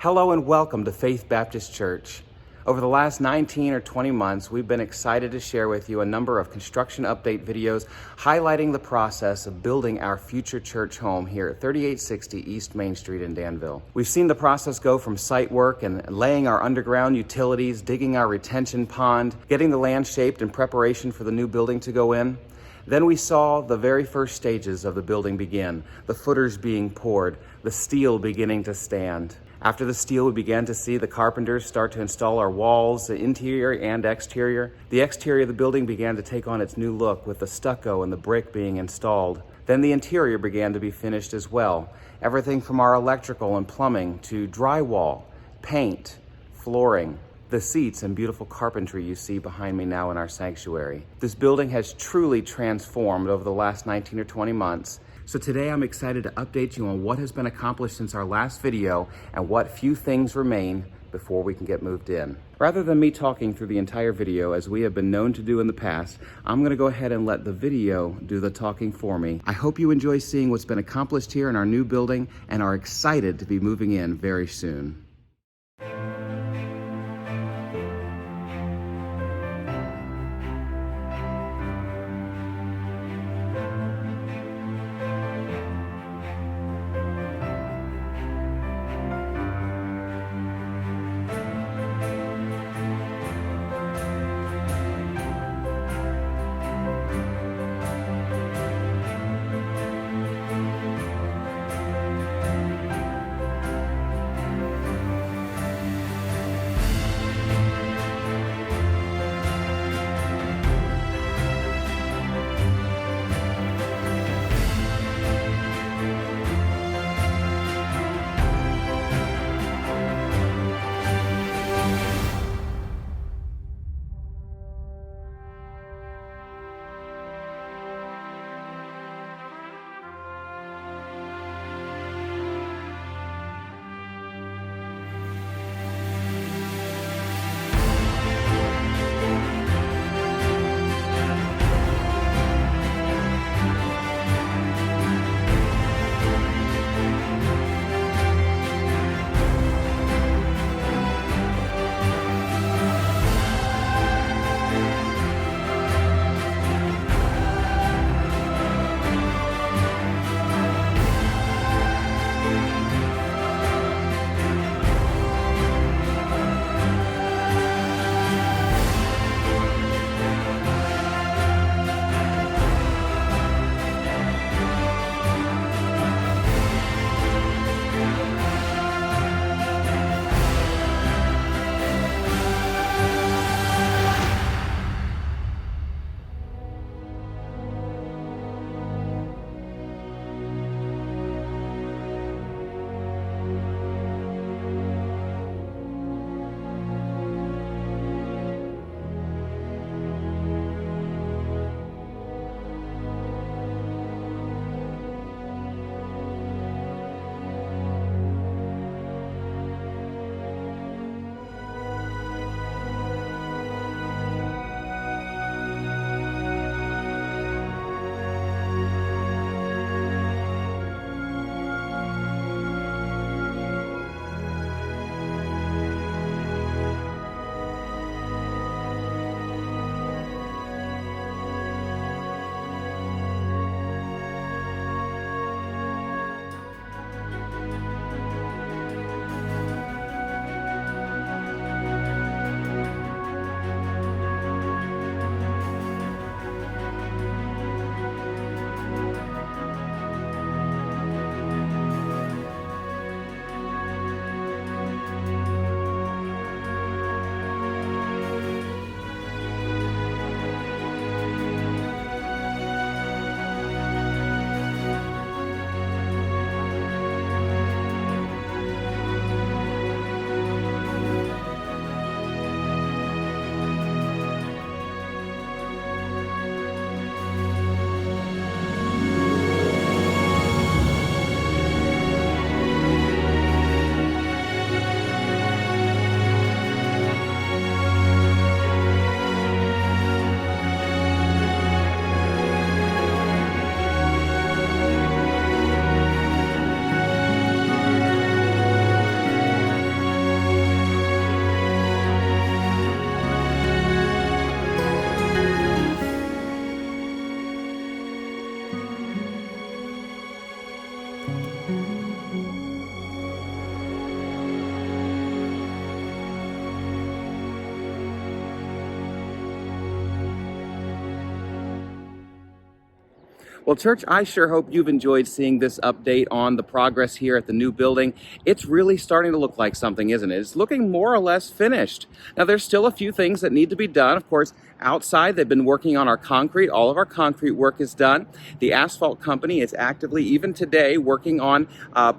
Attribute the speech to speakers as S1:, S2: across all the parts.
S1: Hello and welcome to Faith Baptist Church. Over the last 19 or 20 months, we've been excited to share with you a number of construction update videos highlighting the process of building our future church home here at 3860 East Main Street in Danville. We've seen the process go from site work and laying our underground utilities, digging our retention pond, getting the land shaped in preparation for the new building to go in. Then we saw the very first stages of the building begin, the footers being poured, the steel beginning to stand. After the steel, we began to see the carpenters start to install our walls, the interior and exterior. The exterior of the building began to take on its new look with the stucco and the brick being installed. Then the interior began to be finished as well. Everything from our electrical and plumbing to drywall, paint, flooring, the seats and beautiful carpentry you see behind me now in our sanctuary. This building has truly transformed over the last 19 or 20 months. So today I'm excited to update you on what has been accomplished since our last video and what few things remain before we can get moved in. Rather than me talking through the entire video as we have been known to do in the past, I'm going to go ahead and let the video do the talking for me. I hope you enjoy seeing what's been accomplished here in our new building and are excited to be moving in very soon. Well, church, I sure hope you've enjoyed seeing this update on the progress here at the new building. It's really starting to look like something, isn't it? It's looking more or less finished. Now, there's still a few things that need to be done. Of course, outside, they've been working on our concrete. All of our concrete work is done. The asphalt company is actively, even today, working on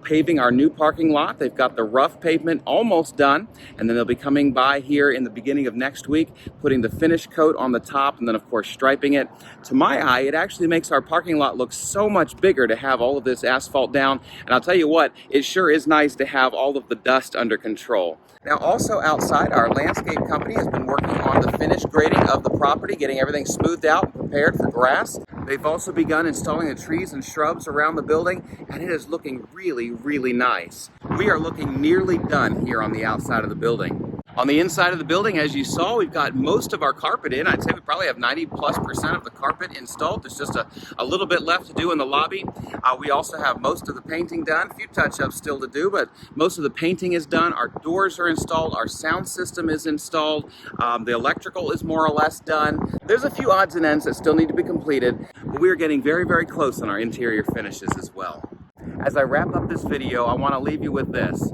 S1: paving our new parking lot. They've got the rough pavement almost done, and then they'll be coming by here in the beginning of next week, putting the finish coat on the top, and then, of course, striping it. To my eye, it actually makes our parking lot looks so much bigger to have all of this asphalt down. And I'll tell you what, it sure is nice to have all of the dust under control. Now, also outside, our landscape company has been working on the finish grading of the property, getting everything smoothed out and prepared for grass. They've also begun installing the trees and shrubs around the building, and it is looking really, really nice. We are looking nearly done here on the outside of the building. On the inside of the building, as you saw, we've got most of our carpet in. I'd say we probably have 90+% of the carpet installed. There's just a little bit left to do in the lobby. We also have most of the painting done. A few touch-ups still to do, but most of the painting is done. Our doors are installed. Our sound system is installed. The electrical is more or less done. There's a few odds and ends that still need to be completed, but we are getting very, very close on our interior finishes as well. As I wrap up this video, I want to leave you with this.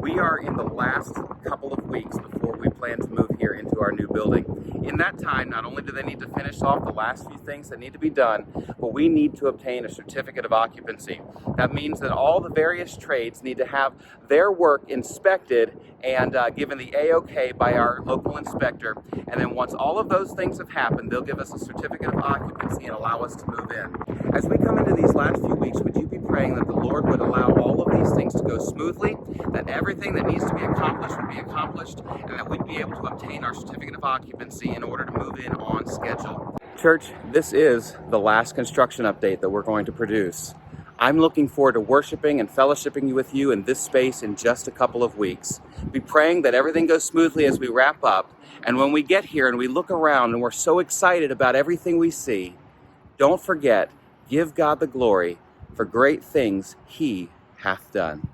S1: We are in the last couple of weeks before we plan to move here into our new building. In that time, not only do they need to finish off the last few things that need to be done, but we need to obtain a certificate of occupancy. That means that all the various trades need to have their work inspected and given the A-OK by our local inspector. And then once all of those things have happened, they'll give us a certificate of occupancy and allow us to move in. As we come into these last few weeks, would you be praying that the Lord would allow all of these things to go smoothly, that everything that needs to be accomplished would be accomplished, and that we'd be able to obtain our certificate of occupancy in order to move in on schedule. Church, this is the last construction update that we're going to produce. I'm looking forward to worshiping and fellowshipping with you in this space in just a couple of weeks. Be praying that everything goes smoothly as we wrap up, and when we get here and we look around and we're so excited about everything we see, don't forget, give God the glory for great things He hath done.